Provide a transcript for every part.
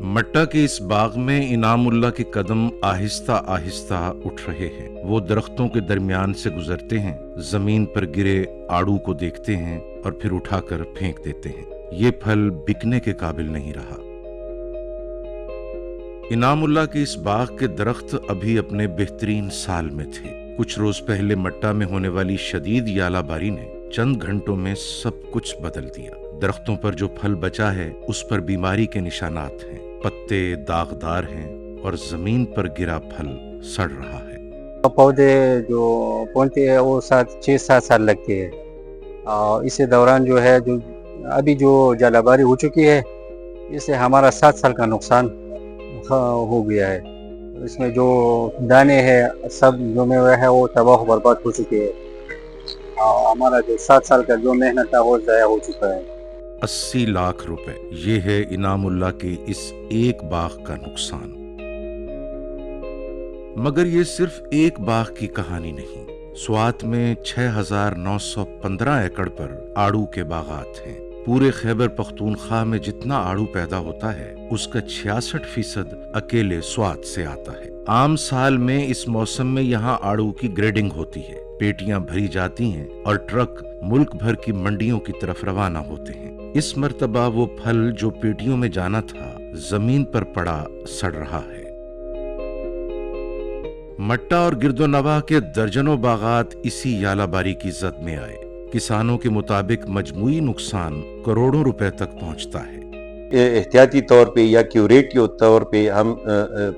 मट्टा के इस बाग में इनामुल्लाह के कदम आहिस्ता आहिस्ता उठ रहे हैं। वो दरख्तों के दरमियान से गुजरते हैं, जमीन पर गिरे आड़ू को देखते हैं और फिर उठाकर फेंक देते हैं। ये फल बिकने के काबिल नहीं रहा। इनामुल्लाह के इस बाग के दरख्त अभी अपने बेहतरीन साल में थे। कुछ रोज पहले मट्टा में होने वाली शदीद यालाबारी ने चंद घंटों में सब कुछ बदल दिया। दरख्तों पर जो फल बचा है उस पर बीमारी के निशानात हैं, पत्ते दागदार हैं और जमीन पर गिरा फल सड़ रहा है। पौधे जो पौधे हैं वो 6-7 साल लगते हैं और इसी दौरान जो है जो अभी जो जलाबारी हो चुकी है, इससे हमारा 7 साल का नुकसान हो गया है। इसमें जो दाने हैं सब जमे हुए हैं वो तबाह बर्बाद हो चुके हैं और हमारा जो 7 साल का जो मेहनत था वो ज़ाया हो चुका है। 80 लाख रुपए, ये है इनामुल्लाह के इस एक बाग का नुकसान। मगर ये सिर्फ एक बाग की कहानी नहीं। स्वात में 6,915 एकड़ पर आड़ू के बागात हैं। पूरे खैबर पख्तूनख्वा में जितना आड़ू पैदा होता है उसका 66% अकेले स्वात से आता है। आम साल में इस मौसम में यहाँ आड़ू की ग्रेडिंग होती है, पेटियां भरी जाती हैं और ट्रक मुल्क भर की मंडियों की तरफ रवाना होते हैं। इस मर्तबा वो फल जो पेटियों में जाना था जमीन पर पड़ा सड़ रहा है। मट्टा और गिरदोनवाह के दर्जनों बागात इसी यालाबारी की जद में आए। किसानों के मुताबिक मजमूई नुकसान करोड़ों रुपए तक पहुंचता है। एहतियाती तौर पे या क्यूरेटिव तौर पे हम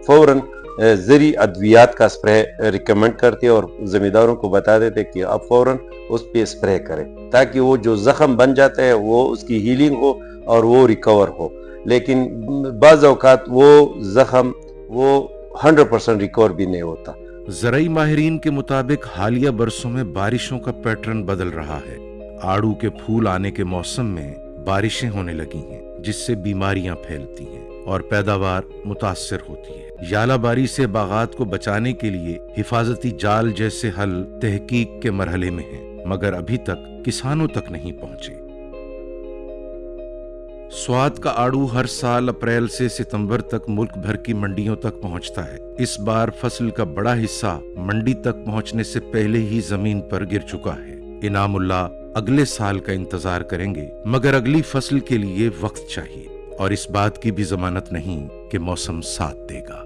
फौरन ज़री अद्वियात का स्प्रे रिकमेंड करते और ज़मींदारों को बता देते कि आप फौरन उस पे स्प्रे करें ताकि वो जो ज़ख्म बन जाता है वो उसकी हीलिंग हो और वो रिकवर हो। लेकिन बाज़ औक़ात वो ज़ख्म वो 100% रिकवर भी नहीं होता। ज़राई माहिरीन के मुताबिक हालिया बरसों में बारिशों का पैटर्न बदल रहा है। आड़ू के फूल आने के मौसम में बारिशें होने लगी हैं जिससे बीमारियां फैलती हैं और पैदावार मुतासर होती है। यालाबारी से बागात को बचाने के लिए हिफाजती जाल जैसे हल तहकीक के मरहले में हैं, मगर अभी तक किसानों तक नहीं पहुंचे। स्वात का आड़ू हर साल अप्रैल से सितंबर तक मुल्क भर की मंडियों तक पहुंचता है। इस बार फसल का बड़ा हिस्सा मंडी तक पहुंचने से पहले ही जमीन पर गिर चुका है। इनामुल्लाह अगले साल का इंतजार करेंगे, मगर अगली फसल के लिए वक्त चाहिए और इस बात की भी जमानत नहीं कि मौसम साथ देगा।